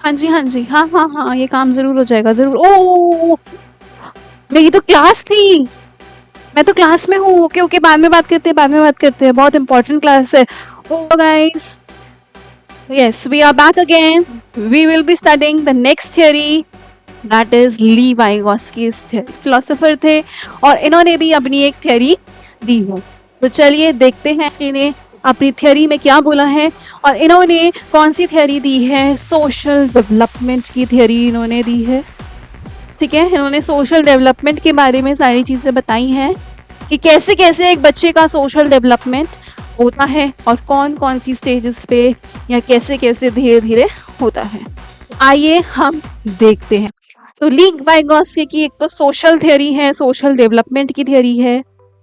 हाँ जी, हाँ जी, हाँ हाँ हाँ, ये काम जरूर हो जाएगा, जरूर। ओ, मेरी तो क्लास थी, मैं तो क्लास में हूँ। ओके ओके, बाद में बात करते हैं, बाद में बात करते हैं, बहुत इंपॉर्टेंट क्लास है। ओ guys, yes, we are back again. We will be studying the next theory, that is Lev Vygotsky's theory. Philosopher थे और इन्होंने भी अपनी एक थ्योरी दी है। तो चलिए देखते हैं इसने अपनी थ्योरी में क्या बोला है। और इन्होंने कौन सी थ्योरी दी है? सोशल डेवलपमेंट की थ्योरी इन्होंने दी है। ठीक है, इन्होंने सोशल डेवलपमेंट के बारे में सारी चीजें बताई हैं कि कैसे कैसे एक बच्चे का सोशल डेवलपमेंट होता है और कौन कौन सी स्टेजेस पे या कैसे कैसे धीरे धीरे होता है। आइए हम देखते हैं। तो ली वाइगोस्की की एक तो सोशल थ्योरी है, सोशल डेवलपमेंट की थ्योरी है।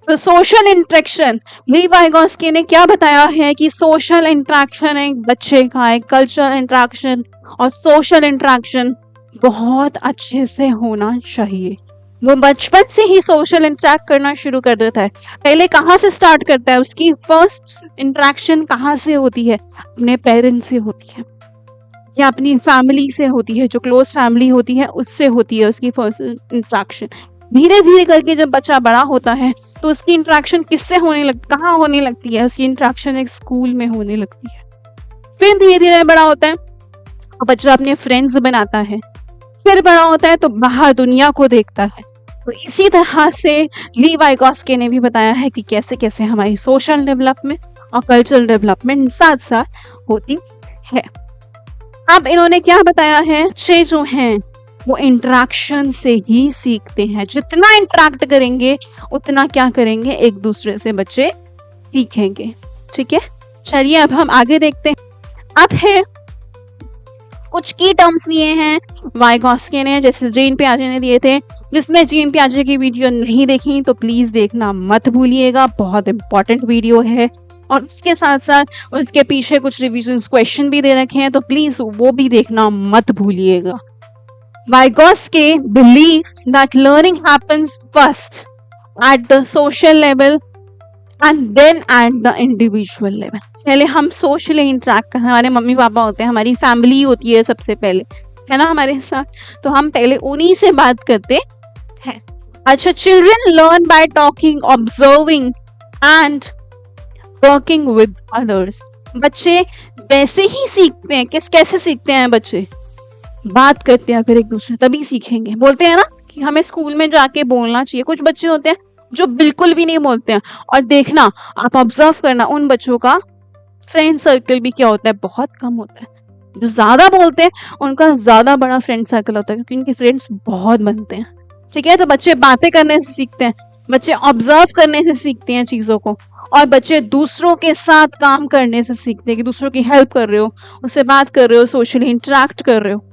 तो सोशल इंटरेक्शन, ली वाइगोस्की ने क्या बताया है कि सोशल इंटरेक्शन एक बच्चे का, एक कल्चरल इंटरेक्शन और सोशल इंटरेक्शन बहुत अच्छे से होना चाहिए। वो बचपन से ही सोशल इंटरेक्ट करना शुरू कर देता है। पहले कहाँ से स्टार्ट करता है? उसकी फर्स्ट इंटरेक्शन कहाँ से होती है? अपने पेरेंट्स से होती है या अपनी फैमिली से होती है, जो क्लोज फैमिली होती है उससे होती है उसकी फर्स्ट इंटरेक्शन। धीरे धीरे करके जब बच्चा बड़ा होता है तो उसकी इंटरेक्शन किससे होने लगती, कहाँ होने लगती है? उसकी इंटरेक्शन एक स्कूल में होने लगती है। फिर धीरे धीरे बड़ा होता है तो बच्चा अपने फ्रेंड्स बनाता है। फिर बड़ा होता है तो बाहर दुनिया को देखता है। तो इसी तरह से ली वाइगोस्की ने भी बताया है कि कैसे कैसे हमारी सोशल डेवलपमेंट और कल्चरल डेवलपमेंट साथ साथ होती है। अब इन्होंने क्या बताया है? बच्चे जो हैं वो इंटरेक्शन से ही सीखते हैं। जितना इंटरेक्ट करेंगे उतना क्या करेंगे? एक दूसरे से बच्चे सीखेंगे। ठीक है, चलिए अब हम आगे देखते हैं। अब है कुछ की टर्म्स लिए हैं वाइगोस्की ने, जैसे जीन पियाजे ने दिए थे। जिसने जीन पियाजे की वीडियो नहीं देखी तो प्लीज देखना मत भूलिएगा, बहुत इंपॉर्टेंट वीडियो है। और उसके साथ साथ उसके पीछे कुछ रिवीजन क्वेश्चन भी दे रखे हैं, तो प्लीज वो भी देखना मत भूलिएगा। Vygotsky believed that learning happens first at the social level and then at the individual level. पहले हम सोशली इंटरेक्ट करते हैं, हमारे मम्मी पापा होते हैं, हमारी फैमिली होती है सबसे पहले, है ना, हमारे साथ। तो हम पहले उन्हीं से बात करते हैं। अच्छा, children learn by talking, observing and working with others. बच्चे वैसे ही सीखते हैं। कैसे सीखते हैं बच्चे? बात करते हैं, अगर एक दूसरे तभी सीखेंगे। बोलते हैं ना कि हमें स्कूल में जाके बोलना चाहिए। कुछ बच्चे होते हैं जो बिल्कुल भी नहीं बोलते हैं। और देखना, आप ऑब्जर्व करना, उन बच्चों का फ्रेंड सर्कल भी क्या होता है? बहुत कम होता है। जो ज्यादा बोलते हैं उनका ज्यादा बड़ा फ्रेंड सर्कल होता है, क्योंकि उनके फ्रेंड्स बहुत बनते हैं। ठीक है, तो बच्चे बातें करने से सीखते हैं, बच्चे ऑब्जर्व करने से सीखते हैं चीजों को, और बच्चे दूसरों के साथ काम करने से सीखते हैं कि दूसरों की हेल्प कर रहे हो, उससे बात कर रहे हो, सोशली इंटरेक्ट कर रहे हो।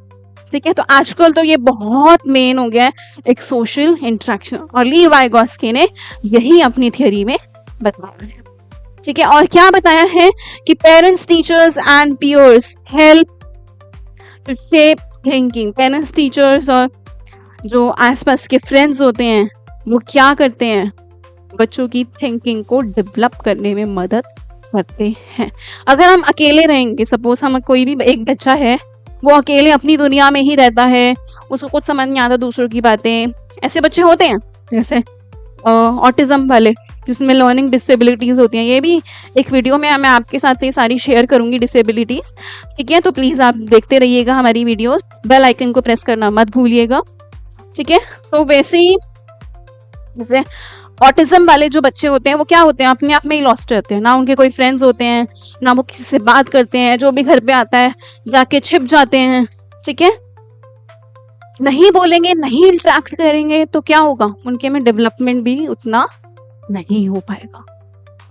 ठीक है, तो आजकल तो ये बहुत मेन हो गया है, एक सोशल इंटरेक्शन, और ली वाइगोस्की ने यही अपनी थ्योरी में बताया है। ठीक है, और क्या बताया है कि parents, teachers and peers help to shape thinking. Parents, teachers और जो आसपास के फ्रेंड्स होते हैं वो क्या करते हैं? बच्चों की थिंकिंग को डेवलप करने में मदद करते हैं। अगर हम अकेले रहेंगे, सपोज हम कोई भी एक बच्चा है, वो अकेले अपनी दुनिया में ही रहता है, उसको कुछ समझ नहीं आता दूसरों की बातें, ऐसे बच्चे होते हैं, जैसे ऑटिज्म वाले, जिसमें लर्निंग डिसेबिलिटीज होती हैं। ये भी एक वीडियो में मैं आपके साथ से सारी शेयर करूंगी, डिसेबिलिटीज। ठीक है, तो प्लीज आप देखते रहिएगा हमारी वीडियोस, बेल आइकन को प्रेस करना मत भूलिएगा। ठीक है, तो वैसे ही जैसे ऑटिज्म वाले जो बच्चे होते हैं वो क्या होते हैं? अपने आप में ही लॉस्ट रहते हैं, ना उनके कोई फ्रेंड्स होते हैं, ना वो किसी से बात करते हैं, जो भी घर पे आता है जाके छिप जाते हैं। ठीक है, नहीं बोलेंगे, नहीं इंटरेक्ट करेंगे तो क्या होगा? उनके में डेवलपमेंट भी उतना नहीं हो पाएगा।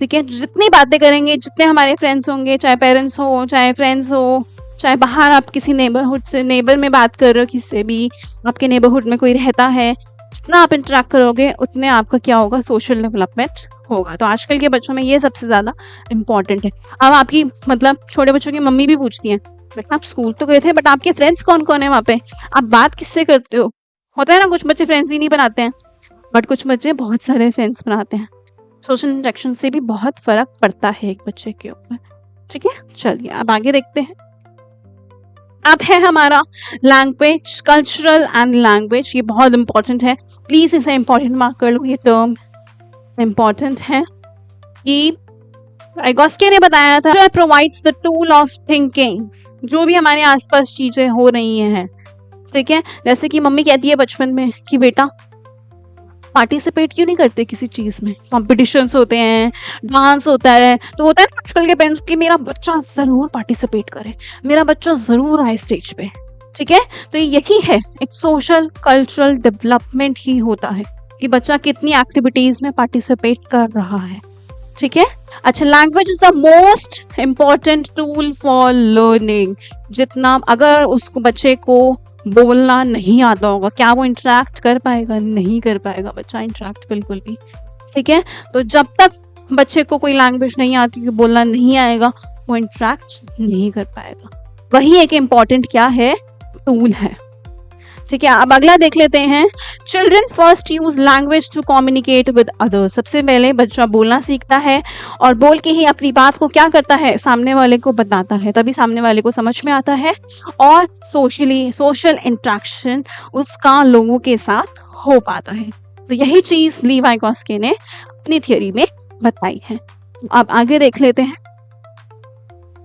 ठीक है, जितनी बातें करेंगे, जितने हमारे फ्रेंड्स होंगे, चाहे पेरेंट्स हो, चाहे फ्रेंड्स हो, चाहे बाहर आप किसी नेबरहुड से, नेबर में बात कर रहे हो, किससे भी आपके नेबरहुड में कोई रहता है, जितना आप इंटरेक्ट करोगे उतने आपका क्या होगा? सोशल डेवलपमेंट होगा। तो आजकल के बच्चों में ये सबसे ज्यादा इंपॉर्टेंट है। अब आपकी मतलब छोटे बच्चों की मम्मी भी पूछती हैं, बेटा आप स्कूल तो गए थे, बट आपके फ्रेंड्स कौन कौन है वहाँ पे? आप बात किससे करते हो? होता है ना, कुछ बच्चे फ्रेंड्स ही नहीं बनाते हैं, बट कुछ बच्चे बहुत सारे फ्रेंड्स बनाते हैं। सोशल इंटरेक्शन से भी बहुत फर्क पड़ता है एक बच्चे के ऊपर। ठीक है, चलिए अब आगे देखते हैं। अब है हमारा लैंग्वेज, कल्चरल एंड लैंग्वेज। ये बहुत इंपॉर्टेंट है, प्लीज इसे इंपॉर्टेंट मार्क कर लो। ये टर्म इंपॉर्टेंट है कि वाइगोस्की ने बताया था, provides the tool of thinking. जो भी हमारे आसपास चीजें हो रही हैं, ठीक है, जैसे कि मम्मी कहती है बचपन में कि बेटा पार्टिसिपेट क्यों नहीं करते किसी चीज में, कॉम्पिटिशन्स होते हैं, डांस होता है, तो होता है ना आजकल के पेरेंट्स कि मेरा बच्चा जरूर पार्टिसिपेट करे, मेरा बच्चा जरूर आए स्टेज पे, ठीक है। तो यही है, एक सोशल कल्चरल डेवलपमेंट ही होता है कि बच्चा कितनी एक्टिविटीज में पार्टिसिपेट कर रहा है, ठीक है। अच्छा, language is the most important tool for learning. जितना अगर उसको बच्चे को बोलना नहीं आता होगा, क्या वो इंटरेक्ट कर पाएगा? नहीं कर पाएगा बच्चा इंटरेक्ट बिल्कुल भी, ठीक है। तो जब तक बच्चे को कोई लैंग्वेज नहीं आती, बोलना नहीं आएगा, वो इंटरेक्ट नहीं कर पाएगा। वही एक इम्पॉर्टेंट क्या है, टूल है, ठीक है। अब अगला देख लेते हैं, children first use language to communicate with others. सबसे पहले बच्चा बोलना सीखता है और बोल के ही अपनी बात को क्या करता है, सामने वाले को बताता है, तभी सामने वाले को समझ में आता है और सोशल इंटरेक्शन उसका लोगों के साथ हो पाता है। तो यही चीज ली वाइगोस्की ने अपनी थियोरी में बताई है। अब आगे देख लेते हैं।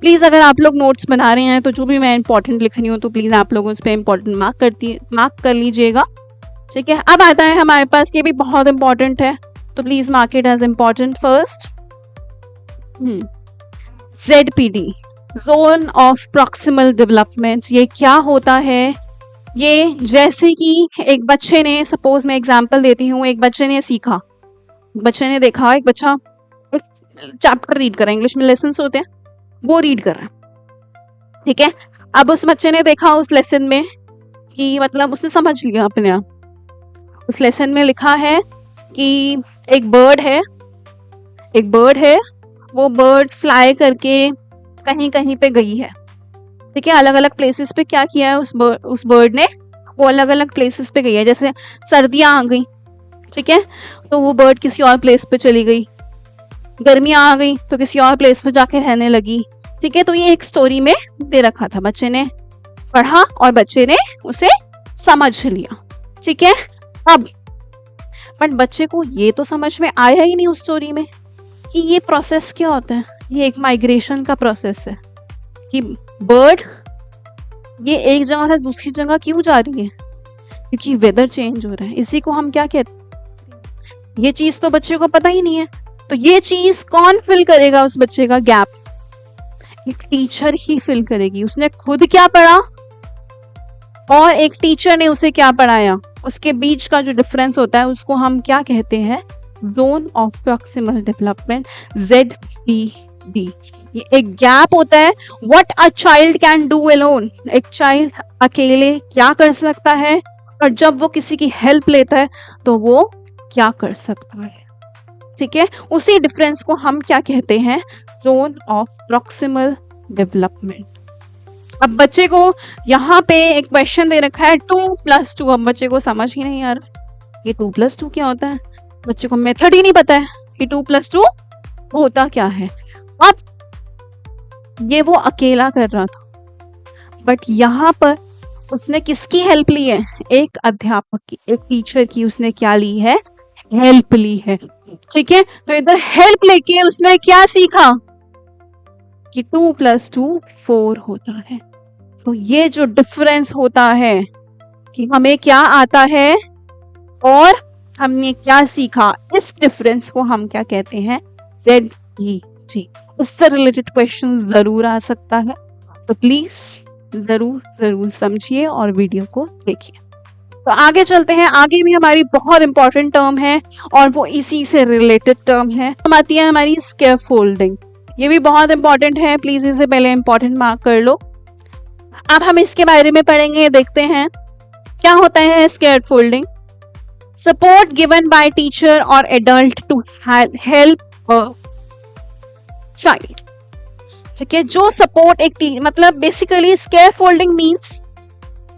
प्लीज अगर आप लोग नोट्स बना रहे हैं तो जो भी मैं इंपॉर्टेंट लिख रही हूँ तो प्लीज आप लोग उस पर इंपॉर्टेंट मार्क कर लीजिएगा, ठीक है। अब आता है हमारे पास, ये भी बहुत इंपॉर्टेंट है, तो please mark it as important first. ZPD, zone of proximal development. ये क्या होता है? ये जैसे कि एक बच्चे ने, सपोज मैं एग्जांपल देती हूँ, एक बच्चे ने सीखा, बच्चे ने देखा एक बच्चा एक चैप्टर रीड कर रहा है, इंग्लिश में लेसन्स होते हैं, वो रीड कर रहा है, ठीक है। अब उस बच्चे ने देखा उस लेसन में कि मतलब उसने समझ लिया अपने आप। उस लेसन में लिखा है कि एक बर्ड है, वो बर्ड फ्लाई करके कहीं कहीं पे गई है, ठीक है। अलग अलग प्लेसेस पे क्या किया है उस बर्ड ने, वो अलग अलग प्लेसेस पे गई है। जैसे सर्दियां आ गई, ठीक है, तो वो बर्ड किसी और प्लेस पे चली गई, गर्मियां आ गई तो किसी और प्लेस पे जाके रहने लगी, ठीक है। तो ये एक स्टोरी में दे रखा था, बच्चे ने पढ़ा और बच्चे ने उसे समझ लिया, ठीक है। अब बट बच्चे को ये तो समझ में आया ही नहीं उस स्टोरी में कि ये प्रोसेस क्या होता है। ये एक माइग्रेशन का प्रोसेस है कि बर्ड ये एक जगह से दूसरी जगह क्यों जा रही है, क्योंकि वेदर चेंज हो रहा है। इसी को हम क्या कहते हैं, ये चीज तो बच्चे को पता ही नहीं है। तो ये चीज कौन फिल करेगा उस बच्चे का गैप? एक टीचर ही फिल करेगी। उसने खुद क्या पढ़ा और एक टीचर ने उसे क्या पढ़ाया, उसके बीच का जो डिफरेंस होता है उसको हम क्या कहते हैं, zone of proximal development, ZPD। ये एक गैप होता है, what a child can do alone. एक चाइल्ड अकेले क्या कर सकता है और जब वो किसी की हेल्प लेता है तो वो क्या कर सकता है, ठीक है। उसी डिफरेंस को हम क्या कहते हैं, जोन ऑफ प्रॉक्सिमल डेवलपमेंट। अब बच्चे को यहाँ पे एक क्वेश्चन दे रखा है 2+2। अब बच्चे को समझ ही नहीं आ रहा ये 2+2 क्या होता है, बच्चे को मेथड ही नहीं पता है कि 2+2 होता क्या है। अब ये वो अकेला कर रहा था, बट यहाँ पर उसने किसकी हेल्प ली है, एक अध्यापक की, एक टीचर की उसने क्या ली है, हेल्प ली है, ठीक है। तो इधर हेल्प लेके उसने क्या सीखा कि 2+2 4 होता है। तो ये जो डिफरेंस होता है कि हमें क्या आता है और हमने क्या सीखा, इस डिफरेंस को हम क्या कहते हैं, ZPD। इससे रिलेटेड क्वेश्चन जरूर आ सकता है, तो प्लीज जरूर समझिए और वीडियो को देखिए। तो आगे चलते हैं, आगे भी हमारी बहुत इंपॉर्टेंट टर्म है और वो इसी से रिलेटेड टर्म है। हम आती है हमारी स्कैफोल्डिंग। ये भी बहुत इंपॉर्टेंट है, प्लीज इसे पहले इंपॉर्टेंट मार्क कर लो। अब हम इसके बारे में पढ़ेंगे, देखते हैं क्या होता है scaffolding. Support given by teacher और adult to help a child, ठीक है। जो सपोर्ट एक मतलब बेसिकली स्कैफोल्डिंग मींस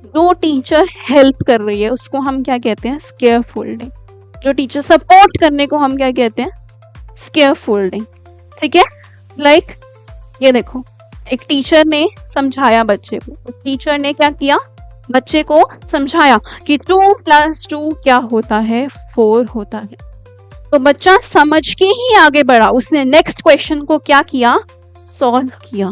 जो टीचर हेल्प कर रही है उसको हम क्या कहते हैं, स्कैफोल्डिंग। जो टीचर सपोर्ट करने को हम क्या कहते हैं, स्कैफोल्डिंग, ठीक है। लाइक ये देखो, एक टीचर ने समझाया बच्चे को, टीचर ने क्या किया, बच्चे को समझाया कि 2 + 2 क्या होता है, 4 होता है। तो बच्चा समझ के ही आगे बढ़ा, उसने नेक्स्ट क्वेश्चन को क्या किया, सॉल्व किया।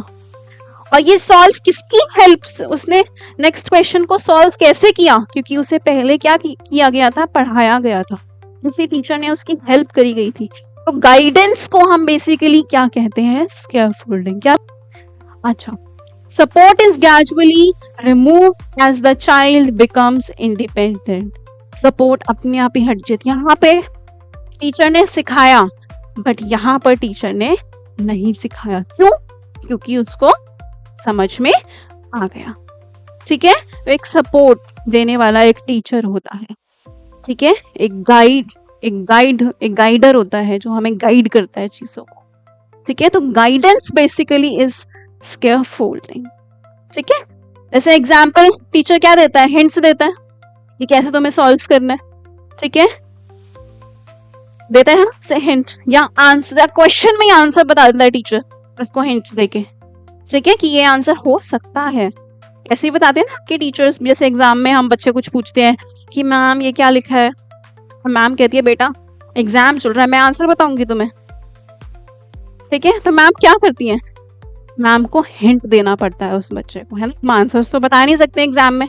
और ये सॉल्व किसकी हेल्प से, उसने नेक्स्ट क्वेश्चन को सॉल्व कैसे किया, क्योंकि उसे पहले क्या किया गया था, पढ़ाया गया था, किसी टीचर ने उसकी हेल्प करी गई थी। तो गाइडेंस को हम बेसिकली क्या कहते हैं, स्कैफोल्डिंग। क्या, अच्छा, support is gradually remove as the child becomes independent. Support अपने आप ही हट जाती है। यहाँ पे टीचर ने सिखाया, बट यहाँ पर टीचर ने नहीं सिखाया। क्यों? क्योंकि उसको समझ में आ गया। ठीक है, तो एक सपोर्ट देने वाला एक टीचर होता है। ठीक है, एक गाइडर होता है जो हमें गाइड करता है चीजों को। ठीक है, तो गाइडेंस बेसिकली इज स्कैफोल्डिंग। ठीक है, जैसे एग्जाम्पल टीचर क्या देता है, हिंट्स देता है कि कैसे तुम्हें सॉल्व करना है। ठीक है, देता है ना उसे हिंट, या आंसर, क्वेश्चन में आंसर बता देता है टीचर उसको हिंट देके। ठीक है, कि ये आंसर हो सकता है, ऐसे ही बताते हैं ना कि टीचर्स। जैसे एग्जाम में हम बच्चे कुछ पूछते हैं कि मैम ये क्या लिखा है, मैम कहती है बेटा एग्जाम चल रहा है, मैं आंसर बताऊंगी तुम्हें। ठीक है, तो मैम क्या करती है, मैम को हिंट देना पड़ता है उस बच्चे को, है ना। हम आंसर्स तो बता नहीं सकते एग्जाम में।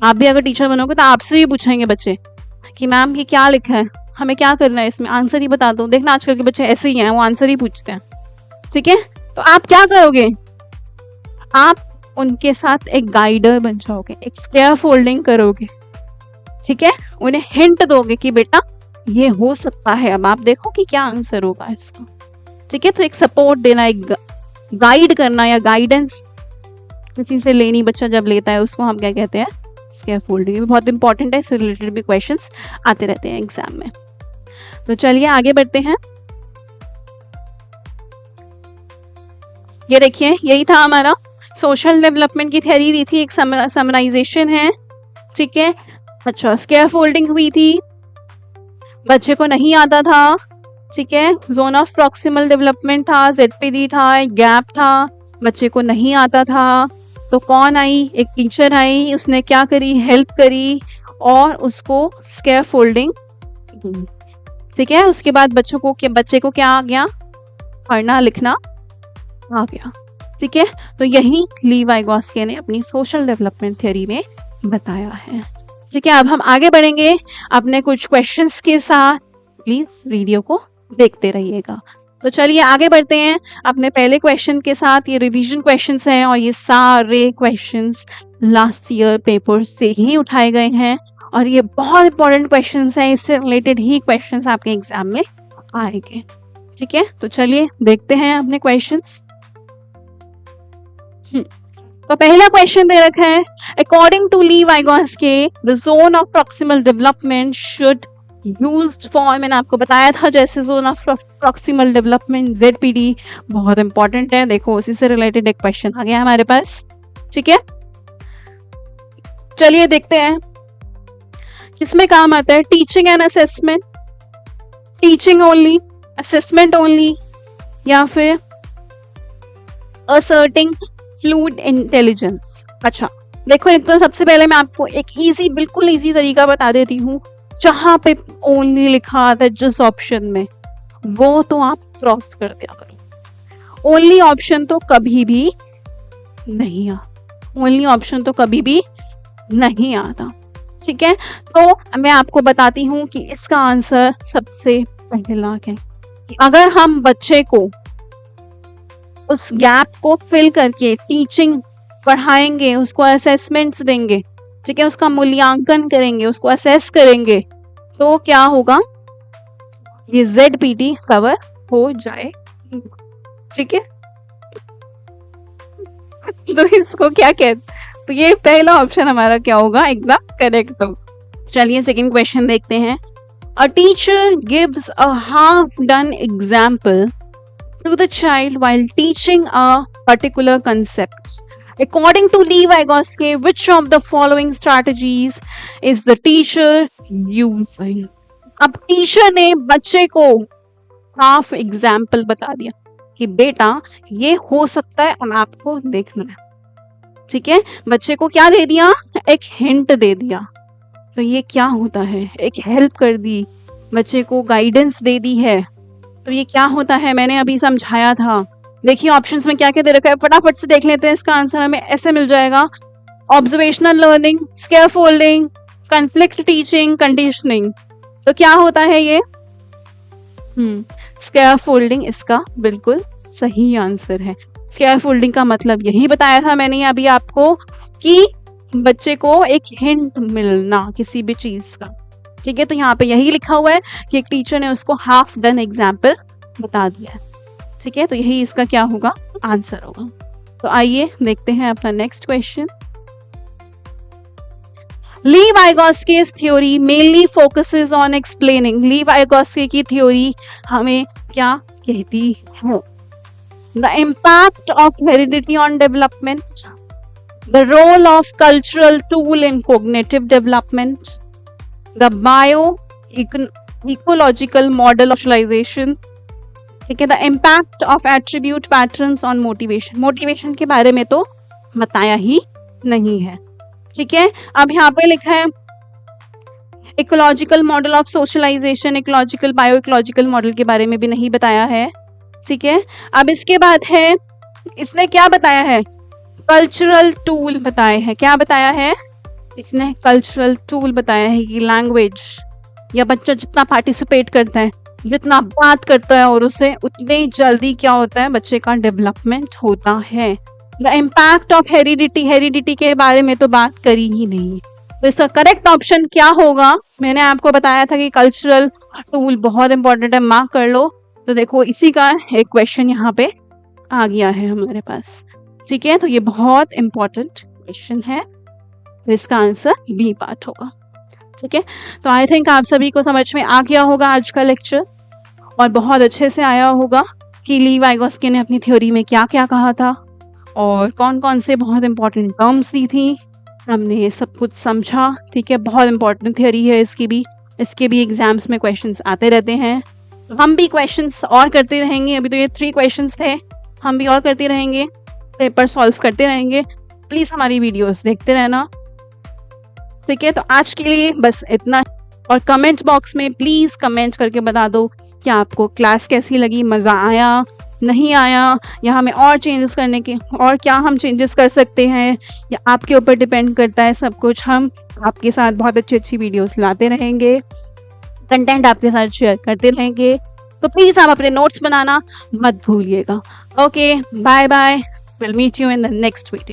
आप भी अगर टीचर बनोगे तो आपसे भी पूछेंगे बच्चे कि मैम ये क्या लिखा है, हमें क्या करना है इसमें, आंसर ही बता दो। देखना आजकल के बच्चे ऐसे ही हैं, वो आंसर ही पूछते हैं। ठीक है, तो आप क्या करोगे, आप उनके साथ एक गाइडर बन जाओगे, एक स्कैफोल्डिंग करोगे। ठीक है, उन्हें हिंट दोगे कि बेटा ये हो सकता है, अब आप देखो कि क्या आंसर होगा इसका। ठीक है, तो एक सपोर्ट देना, एक गाइड करना या गाइडेंस किसी से लेनी बच्चा जब लेता है, उसको हम क्या कहते हैं, स्कैफोल्डिंग। ये बहुत इंपॉर्टेंट है, इससे रिलेटेड भी क्वेश्चंस आते रहते हैं एग्जाम में। तो चलिए आगे बढ़ते हैं। ये देखिए, यही था हमारा सोशल डेवलपमेंट की थ्योरी दी थी, एक समराइजेशन है। ठीक है, अच्छा, स्कैफोल्डिंग हुई थी, बच्चे को नहीं आता था। ठीक है, जोन ऑफ प्रॉक्सिमल डेवलपमेंट था, ZPD था, एक गैप था, बच्चे को नहीं आता था। तो कौन आई, एक टीचर आई, उसने क्या करी, हेल्प करी और उसको स्कैफोल्डिंग। ठीक है, उसके बाद बच्चे को क्या आ गया, पढ़ना लिखना आ गया। ठीक है, तो यही ली वाइगोस्की ने अपनी सोशल डेवलपमेंट थ्योरी में बताया है। ठीक है, अब हम आगे बढ़ेंगे अपने कुछ क्वेश्चंस के साथ। प्लीज वीडियो को देखते रहिएगा। तो चलिए आगे बढ़ते हैं अपने पहले क्वेश्चन के साथ। ये रिवीजन क्वेश्चंस हैं और ये सारे क्वेश्चंस लास्ट ईयर पेपर से ही उठाए गए हैं और ये बहुत इंपॉर्टेंट क्वेश्चंस हैं, इससे रिलेटेड ही क्वेश्चंस आपके एग्जाम में आएंगे। ठीक है, तो चलिए देखते हैं अपने क्वेश्चंस। तो पहला क्वेश्चन दे रखा है, according to Lev Vygotsky the zone of proximal development should used for, मैंने आपको बताया था जैसे zone of proximal development ZPD बहुत इंपॉर्टेंट है। देखो उसी से रिलेटेड एक क्वेश्चन आ गया हमारे पास। ठीक है, चलिए देखते हैं किसमें काम आता है, teaching and assessment, teaching only, assessment only, या फिर असर्टिंग फ्लूइड इंटेलिजेंस। अच्छा देखो, एक तो सबसे पहले मैं आपको एक इजी, बिल्कुल इजी तरीका बता देती हूँ। जहां पे ओनली लिखा आता है जिस ऑप्शन में, वो तो आप क्रॉस कर दिया करो। ओनली ऑप्शन तो कभी भी नहीं आता, ओनली ऑप्शन तो कभी भी नहीं आता। ठीक है, तो मैं आपको बताती हूँ कि इसका आंसर सबसे पहला है कि अगर हम बच्चे को उस गैप को फिल करके टीचिंग पढ़ाएंगे, उसको असेसमेंट्स देंगे, ठीक है, उसका मूल्यांकन करेंगे, उसको असेस करेंगे, तो क्या होगा, ये ZPD कवर हो जाए। ठीक है, तो इसको क्या कहते, तो ये पहला ऑप्शन हमारा क्या होगा, एकदम करेक्ट होगा। चलिए सेकंड क्वेश्चन देखते हैं। A teacher gives a half done example to the child while teaching a particular concept. According to Lee Vygotsky, which of the following strategies is the teacher using? अब teacher ने बच्चे को half example बता दिया कि बेटा ये हो सकता है और आपको देखना है। ठीक है, बच्चे को क्या दे दिया, एक हिंट दे दिया, तो ये क्या होता है, एक हेल्प कर दी, बच्चे को गाइडेंस दे दी है, तो ये क्या होता है, मैंने अभी समझाया था। देखिए ऑप्शंस में क्या क्या दे रखा है, फटाफट से देख लेते हैं। इसका आंसर हमें ऐसे मिल जाएगा, observational learning, scaffolding, conflict teaching, conditioning. तो क्या होता है ये, स्कैफोल्डिंग इसका बिल्कुल सही आंसर है। स्कैफोल्डिंग का मतलब यही बताया था मैंने अभी आपको कि बच्चे को एक हिंट मिलना किसी भी चीज का। ठीक है, तो यहाँ पे यही लिखा हुआ है कि एक टीचर ने उसको हाफ डन एग्जाम्पल बता दिया है। ठीक है, तो यही इसका क्या होगा, आंसर होगा। तो आइए देखते हैं अपना next question. Lev Vygotsky's theory mainly focuses on explaining. Lev Vygotsky की थ्योरी हमें क्या कहती है, the impact of heredity on development, the role of cultural tool in cognitive development, the bio ecological model of socialisation. ठीक है, the impact of attribute patterns on motivation. Motivation के बारे में तो बताया ही नहीं है। ठीक है, अब यहाँ पे लिखा है ecological model of socialisation, ecological bio ecological model के बारे में भी नहीं बताया है। ठीक है, अब इसके बाद है, इसने क्या बताया है, कल्चरल टूल बताए हैं। क्या बताया है इसने, कल्चरल टूल बताया है कि लैंग्वेज या बच्चा जितना पार्टिसिपेट करता है, जितना बात करता है और उसे उतने जल्दी क्या होता है, बच्चे का डेवलपमेंट होता है। The impact of heredity, heredity के बारे में तो बात करी ही नहीं। तो इसका करेक्ट ऑप्शन क्या होगा, मैंने आपको बताया था कि कल्चरल टूल बहुत इंपॉर्टेंट है, मार्क कर लो। तो देखो इसी का एक क्वेश्चन यहाँ पे आ गया है हमारे पास। ठीक है, तो ये बहुत इंपॉर्टेंट क्वेश्चन है, तो इसका आंसर बी पार्ट होगा। ठीक है, तो आई थिंक आप सभी को समझ में आ गया होगा आज का लेक्चर, और बहुत अच्छे से आया होगा कि ली वाइगोस्की ने अपनी थ्योरी में क्या क्या कहा था और कौन कौन से बहुत इंपॉर्टेंट टर्म्स दी थी, हमने ये सब कुछ समझा। ठीक है, बहुत इंपॉर्टेंट थ्योरी है इसके भी एग्जाम्स में क्वेश्चंस आते रहते हैं, तो हम भी क्वेश्चंस और करते रहेंगे। अभी तो ये 3 क्वेश्चंस थे, हम भी और करते रहेंगे, पेपर सॉल्व करते रहेंगे। प्लीज़ हमारी वीडियोस देखते रहना। ठीक है, तो आज के लिए बस इतना, और कमेंट बॉक्स में प्लीज़ कमेंट करके बता दो कि आपको क्लास कैसी लगी, मज़ा आया नहीं आया, या हमें और चेंजेस करने के, और क्या हम चेंजेस कर सकते हैं, या आपके ऊपर डिपेंड करता है सब कुछ। हम आपके साथ बहुत अच्छी अच्छी वीडियोस लाते रहेंगे, कंटेंट आपके साथ शेयर करते रहेंगे, तो प्लीज़ आप अपने नोट्स बनाना मत भूलिएगा। Okay, bye bye, will meet you in the next video.